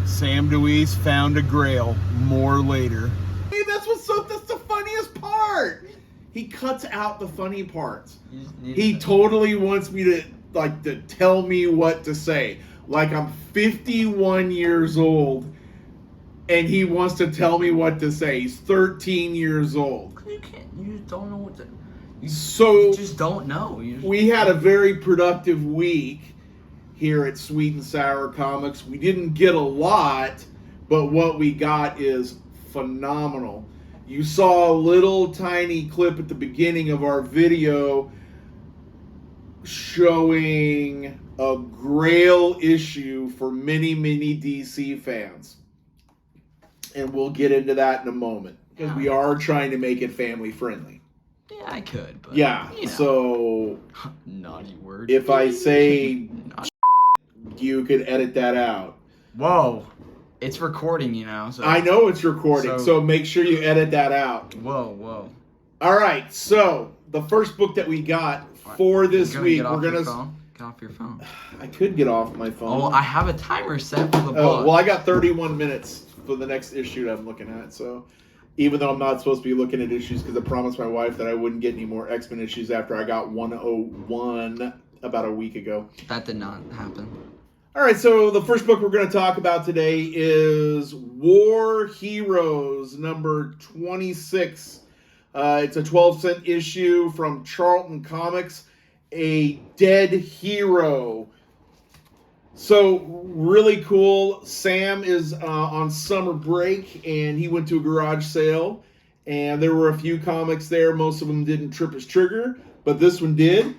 Sam DeWeese found a grail. More later. Hey, that's the funniest part. He cuts out the funny parts. He totally wants me to tell me what to say. Like I'm 51 years old and he wants to tell me what to say. He's 13 years old. You can't. You just don't know what to. You just don't know. We had a very productive week here at Sweet and Sour Comics. We didn't get a lot, but what we got is phenomenal. You saw a little tiny clip at the beginning of our video showing a grail issue for many, many DC fans. And we'll get into that in a moment because we are trying to make it family friendly. Yeah, I could, but yeah, you know. So naughty word. If I say you could edit that out. Whoa. It's recording, you know. So I know it's recording, so make sure you edit that out. Whoa. All right, so the first book that we got for this week, we're going to... Get off your phone. I could get off my phone. Oh, well, I have a timer set for the book. Oh, well, I got 31 minutes for the next issue that I'm looking at, so... Even though I'm not supposed to be looking at issues because I promised my wife that I wouldn't get any more X-Men issues after I got 101 about a week ago. That did not happen. All right, so the first book we're going to talk about today is War Heroes, number 26. It's a 12-cent issue from Charlton Comics, A Dead Hero. So, really cool. Sam is on summer break, and he went to a garage sale, and there were a few comics there. Most of them didn't trip his trigger, but this one did.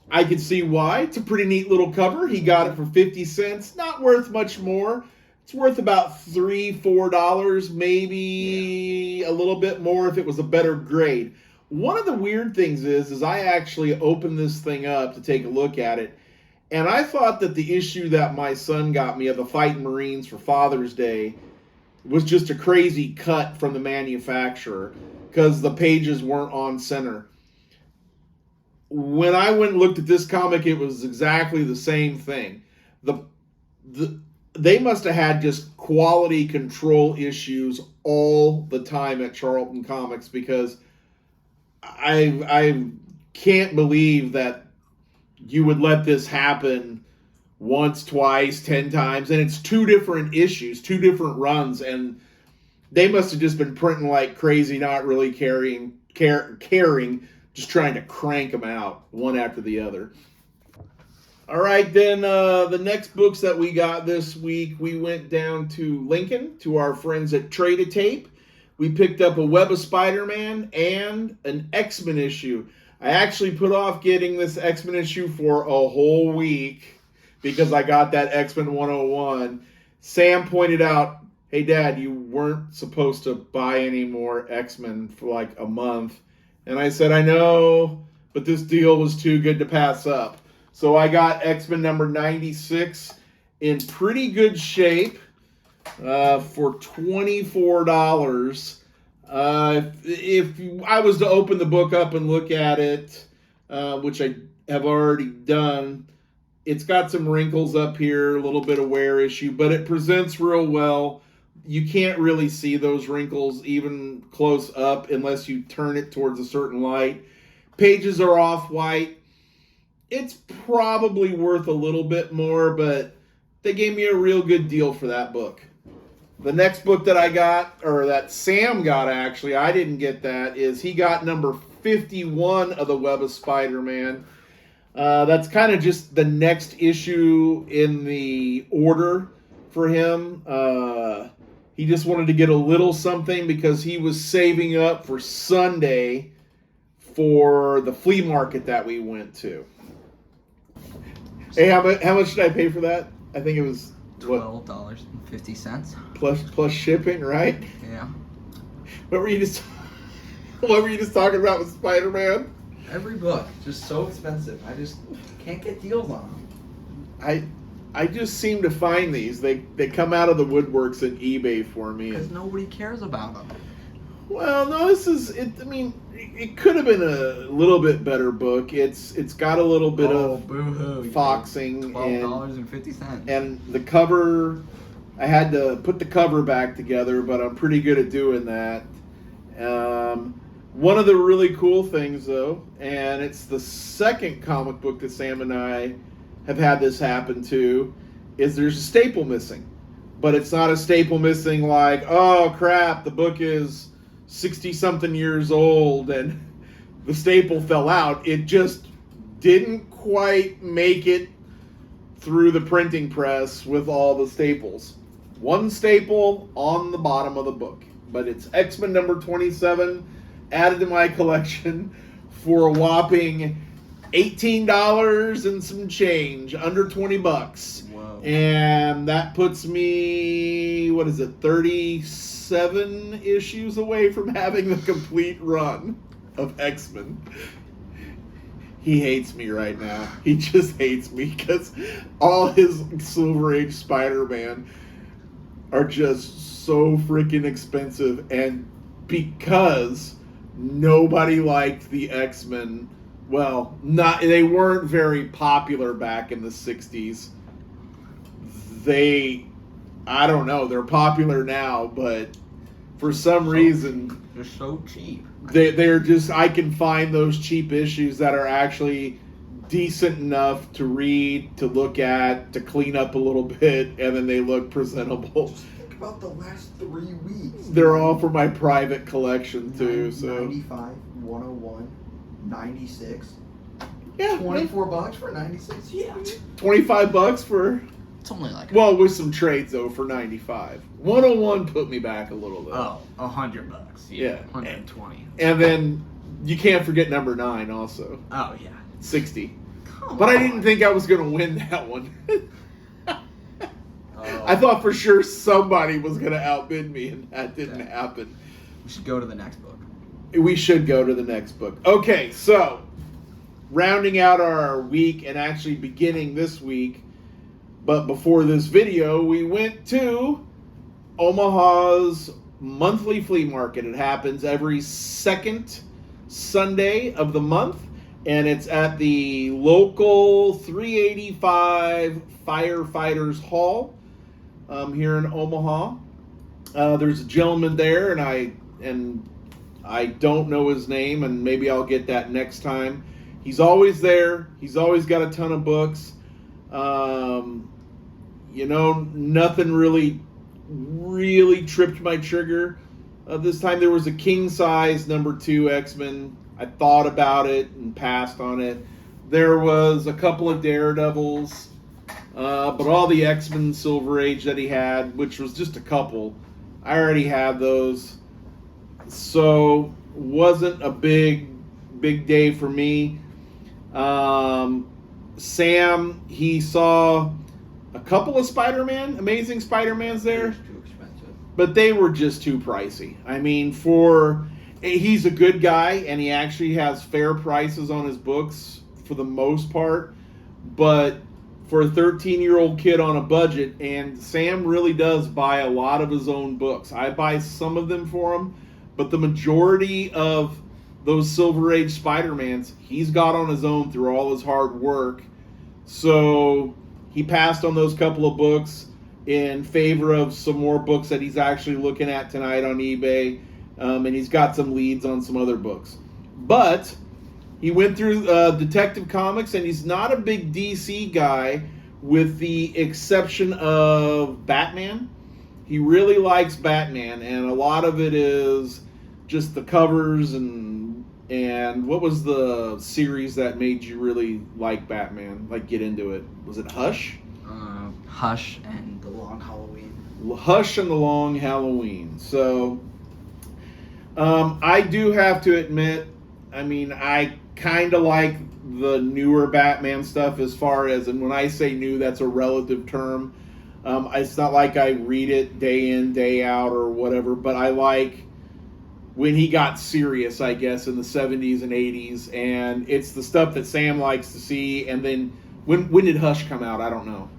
I could see why. It's a pretty neat little cover. He got it for 50 cents. Not worth much more. It's worth about $3, $4, maybe a little bit more if it was a better grade. One of the weird things is I actually opened this thing up to take a look at it, and I thought that the issue that my son got me of the Fighting Marines for Father's Day was just a crazy cut from the manufacturer because the pages weren't on center. When I went and looked at this comic, it was exactly the same thing. They must have had just quality control issues all the time at Charlton Comics because I can't believe that you would let this happen once, twice, 10 times. And it's 2 different issues, 2 different runs. And they must have just been printing like crazy, not really caring, just trying to crank them out one after the other. All right, then the next books that we got this week, we went down to Lincoln to our friends at Trade-A-Tape. We picked up a Web of Spider-Man and an X-Men issue. I actually put off getting this X-Men issue for a whole week because I got that X-Men 101. Sam pointed out, hey, Dad, you weren't supposed to buy any more X-Men for like a month. And I said, I know, but this deal was too good to pass up. So I got X-Men number 96 in pretty good shape for $24. If I was to open the book up and look at it, which I have already done, it's got some wrinkles up here, a little bit of wear issue, but it presents real well. You can't really see those wrinkles even close up unless you turn it towards a certain light. Pages are off-white. It's probably worth a little bit more, but they gave me a real good deal for that book. The next book that I got, or that Sam got actually, I didn't get that, is he got number 51 of the Web of Spider-Man. That's kind of just the next issue in the order for him. He just wanted to get a little something because he was saving up for Sunday for the flea market that we went to. Hey, how much did I pay for that? I think it was $12.50 plus shipping, right? Yeah. What were you just talking about with Spider-Man? Every book just so expensive. I just can't get deals on them. I just seem to find these. They come out of the woodworks at eBay for me. Because nobody cares about them. Well, no, this is it. I mean, it could have been a little bit better book. It's got a little bit of boo-hoo. foxing $12.50. and the cover. I had to put the cover back together, but I'm pretty good at doing that. One of the really cool things, though, and it's the second comic book that Sam and I have had this happen to, is there's a staple missing. But it's not a staple missing like, oh crap, the book is 60-something years old and the staple fell out. It just didn't quite make it through the printing press with all the staples. One staple on the bottom of the book. But it's X-Men number 27, added to my collection for a whopping $18 and some change, under $20. Whoa. And that puts me, 37 issues away from having the complete run of X-Men. He hates me right now. He just hates me because all his Silver Age Spider-Man are just so freaking expensive, and because nobody liked the X-Men, well, they weren't very popular back in the 60s. I don't know, they're popular now, but for some reason They're so cheap. they're just, I can find those cheap issues that are actually decent enough to read, to look at, to clean up a little bit, and then they look presentable. Just think about the last 3 weeks. They're all for my private collection too, so 95, 101, 96. yeah, $24 for 96? Yeah. $25 for, It's only like well, with some trades though, for 95. 101 put me back a little though. $100. Yeah. 120. And then you can't forget number 9 also. Oh yeah. 60. Come But I on. didn't think I was gonna win that one. Oh. I thought for sure somebody was gonna outbid me, and that didn't happen. We should go to the next book. We should go to the next book. Okay, so rounding out our week and actually beginning this week, but before this video, we went to Omaha's monthly flea market. It happens every second Sunday of the month, and it's at the local 385 Firefighters Hall here in Omaha. There's a gentleman there, and I don't know his name, and maybe I'll get that next time. He's always there. He's always got a ton of books. Nothing really tripped my trigger. This time there was a king size number 2 X-Men. I thought about it and passed on it. There was a couple of Daredevils, but all the X-Men Silver Age that he had, which was just a couple, I already had those. So wasn't a big day for me. Sam, he saw a couple of Amazing Spider-Mans there, Too expensive. but they were just too pricey. I mean, he's a good guy, and he actually has fair prices on his books for the most part, but for a 13-year-old kid on a budget, and Sam really does buy a lot of his own books. I buy some of them for him, but the majority of those Silver Age Spider-Mans, he's got on his own through all his hard work. So he passed on those couple of books in favor of some more books that he's actually looking at tonight on eBay. And he's got some leads on some other books. But he went through Detective Comics, and he's not a big DC guy with the exception of Batman. He really likes Batman, and a lot of it is just the covers and what was the series that made you really like Batman, like get into it? Was it Hush? Hush and The Long Halloween. Hush and The Long Halloween. So I do have to admit, I mean, I kind of like the newer Batman stuff as far as, and when I say new, that's a relative term. It's not like I read it day in, day out or whatever, but I like when he got serious, I guess, in the 70s and 80s, and it's the stuff that Sam likes to see. And then, when did Hush come out? I don't know.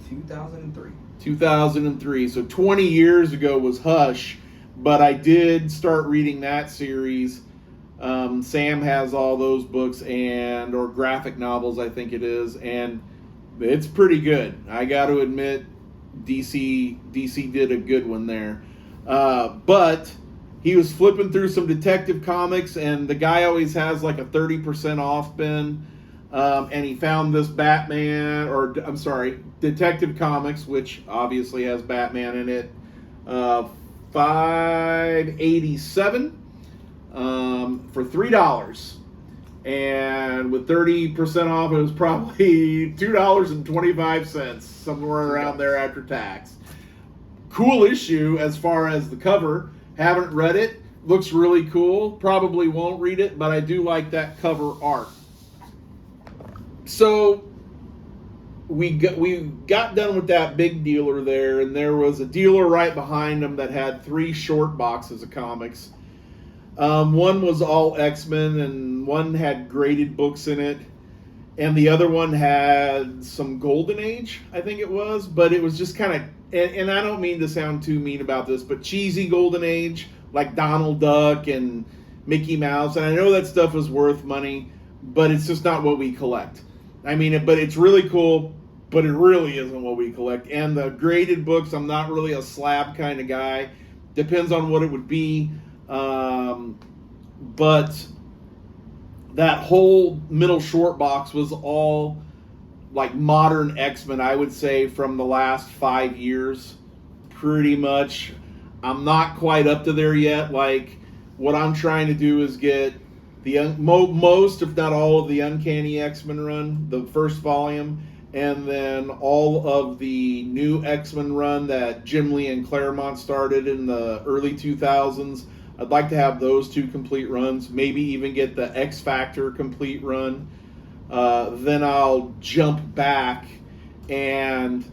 2003. 2003. So 20 years ago was Hush. but I did start reading that series. Sam has all those books or graphic novels, I think it is, and it's pretty good. I got to admit, DC did a good one there. But he was flipping through some detective comics, and the guy always has like a 30% off bin. And he found this Detective Comics, which obviously has Batman in it. $5.87 for $3. And with 30% off, it was probably $2.25, somewhere around there after tax. Cool issue as far as the cover. Haven't read it. Looks really cool. Probably won't read it, but I do like that cover art. So we got done with that big dealer there, and there was a dealer right behind him that had 3 short boxes of comics. One was all X-Men, and one had graded books in it, and the other one had some Golden Age, I think it was, but it was just kind of, and I don't mean to sound too mean about this, but cheesy Golden Age, like Donald Duck and Mickey Mouse, and I know that stuff is worth money, but it's just not what we collect. I mean, but it's really cool, but it really isn't what we collect. And the graded books, I'm not really a slab kind of guy. Depends on what it would be. But that whole middle short box was all like modern X-Men, I would say, from the last 5 years, pretty much. I'm not quite up to there yet. Like, what I'm trying to do is get the most, if not all, of the Uncanny X-Men run, the first volume, and then all of the new X-Men run that Jim Lee and Claremont started in the early 2000s. I'd like to have those 2 complete runs, maybe even get the X Factor complete run. Then I'll jump back and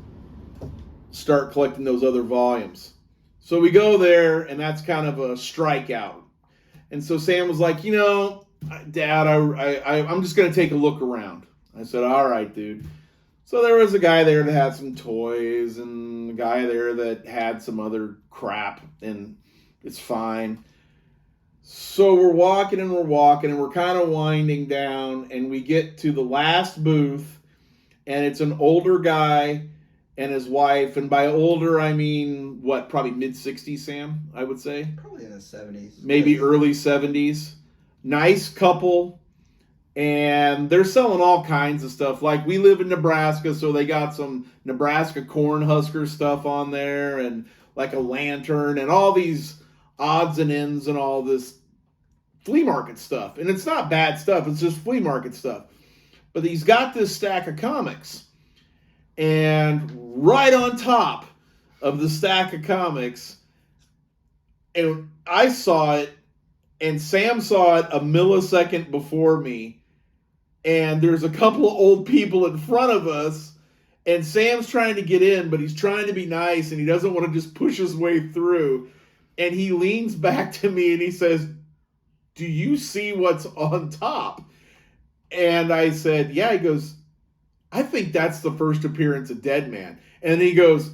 start collecting those other volumes. So we go there, and that's kind of a strikeout. And so Sam was like, Dad, I'm just going to take a look around. I said, all right, dude. So there was a guy there that had some toys, and a guy there that had some other crap, and it's fine. So we're walking, and we're kind of winding down, and we get to the last booth, and it's an older guy and his wife, and by older, I mean, probably mid-60s, Sam, I would say? Probably in the 70s. Maybe early 70s. Nice couple, and they're selling all kinds of stuff. Like, we live in Nebraska, so they got some Nebraska Cornhusker stuff on there, and like a lantern, and all these odds and ends and all this flea market stuff. And it's not bad stuff, it's just flea market stuff. But he's got this stack of comics, and right on top of the stack of comics, and I saw it, and Sam saw it a millisecond before me, and there's a couple of old people in front of us, and Sam's trying to get in, but he's trying to be nice, and he doesn't want to just push his way through, and he leans back to me, and he says, do you see what's on top? And I said, yeah. He goes, I think that's the first appearance of Deadman. And he goes,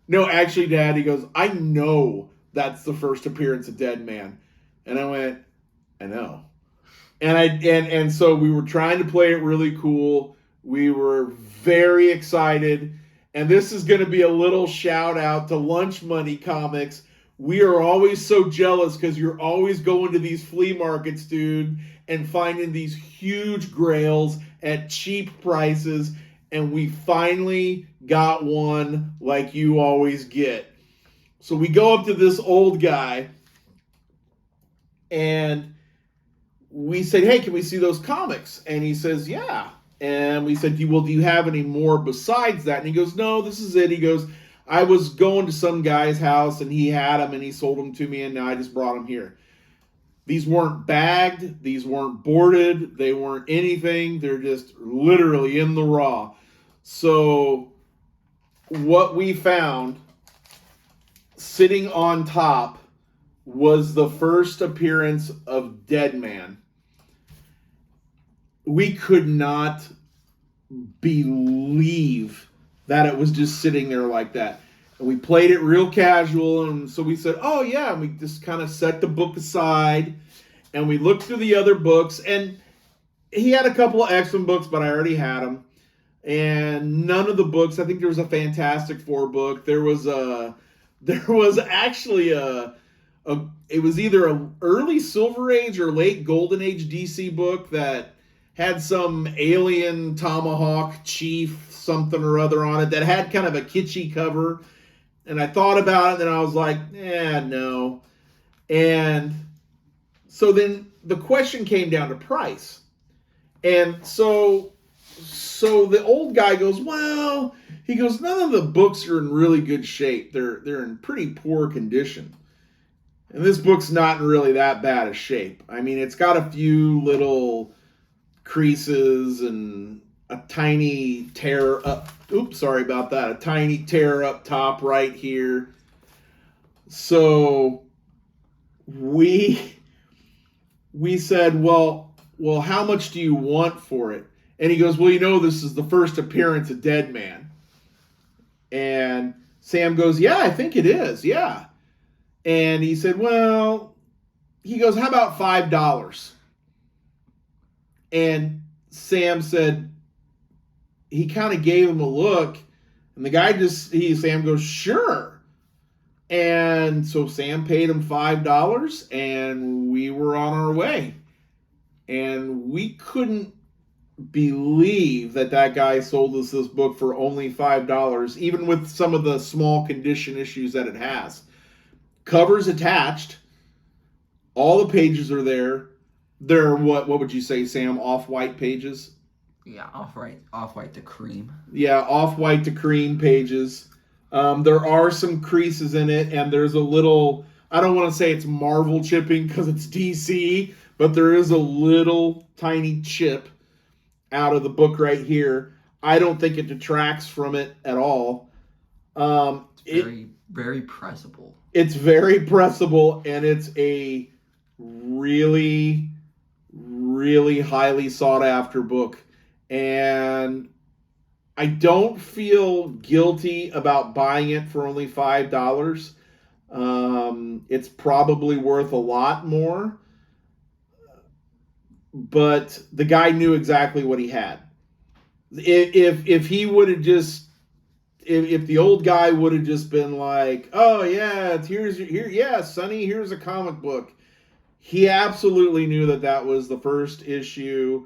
no, actually, Dad, he goes, I know that's the first appearance of Deadman. And I went, I know. And so we were trying to play it really cool. We were very excited. And this is going to be a little shout out to Lunch Money Comics. We are always so jealous because you're always going to these flea markets, dude, and finding these huge grails at cheap prices. And we finally got one like you always get. So we go up to this old guy, and we said, hey, can we see those comics? And he says, yeah. And we said, do you have any more besides that? And he goes, no, this is it. He goes, I was going to some guy's house, and he had them, and he sold them to me, and now I just brought them here. These weren't bagged. These weren't boarded. They weren't anything. They're just literally in the raw. So what we found sitting on top was the first appearance of Deadman. We could not believe that it was just sitting there like that. And we played it real casual, and so we said, oh yeah, and we just kind of set the book aside, and we looked through the other books, and he had a couple of X-Men books, but I already had them. And none of the books, I think there was a Fantastic Four book. There was actually it was either an early Silver Age or late Golden Age DC book that had some alien tomahawk chief something or other on it that had kind of a kitschy cover. And I thought about it, and I was like, no. And so then the question came down to price. And so the old guy goes, well, he goes, none of the books are in really good shape. They're in pretty poor condition. And this book's not in really that bad a shape. I mean, it's got a few little creases and a tiny tear up. Oops, sorry about that. A tiny tear up top right here. So we said, well, how much do you want for it? And he goes, well, this is the first appearance of Dead Man. And Sam goes, yeah, I think it is. Yeah. And he said, well, he goes, how about $5? And Sam said, he kind of gave him a look, and the guy Sam goes, sure. And so Sam paid him $5, and we were on our way. And we couldn't believe that guy sold us this book for only $5, even with some of the small condition issues that it has. Covers attached. All the pages are there. They're what would you say, Sam? Off-white pages? Yeah, off-white to cream. Yeah, off-white to cream pages. There are some creases in it, and there's a little, I don't want to say it's Marvel chipping because it's DC, but there is a little tiny chip out of the book right here. I don't think it detracts from it at all. It's very pressable. It's very pressable, and it's a really, really highly sought after book. And I don't feel guilty about buying it for only $5. It's probably worth a lot more. But the guy knew exactly what he had. If he would have just, if the old guy would have just been like, oh yeah, Sonny, here's a comic book. He absolutely knew that was the first issue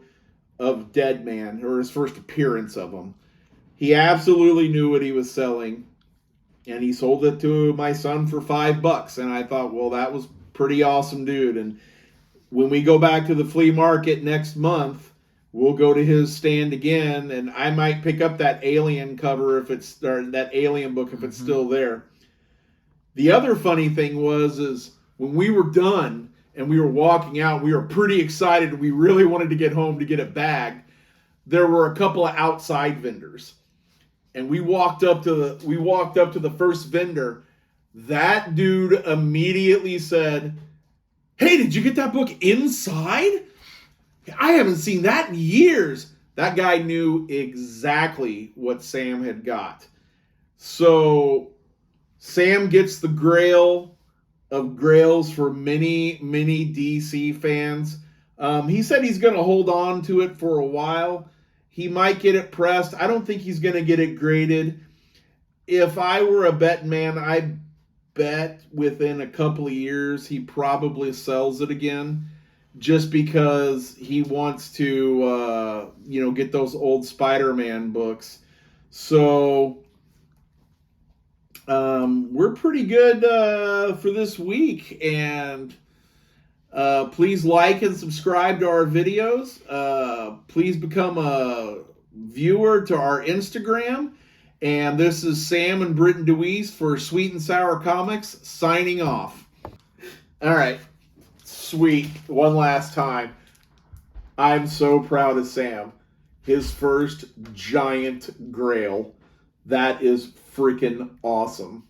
of Dead Man, or his first appearance of him. He absolutely knew what he was selling, and he sold it to my son for $5. And I thought, well, that was pretty awesome, dude. And when we go back to the flea market next month, we'll go to his stand again, and I might pick up that Alien cover or that Alien book if it's still there. The other funny thing is when we were done and we were walking out, we were pretty excited. We really wanted to get home to get it bagged. There were a couple of outside vendors, and we walked up to the first vendor. That dude immediately said, hey, did you get that book inside? I haven't seen that in years. That guy knew exactly what Sam had got. So Sam gets the grail of grails for many, many DC fans. He said he's going to hold on to it for a while. He might get it pressed. I don't think he's going to get it graded. If I were a betting man, I bet within a couple of years he probably sells it again, just because he wants to get those old Spider-Man books. So we're pretty good for this week, and please like and subscribe to our videos. Please become a viewer to our Instagram. And this is Sam and Britton DeWeese for Sweet and Sour Comics, signing off. All right. Sweet. One last time. I'm so proud of Sam. His first giant grail. That is freaking awesome.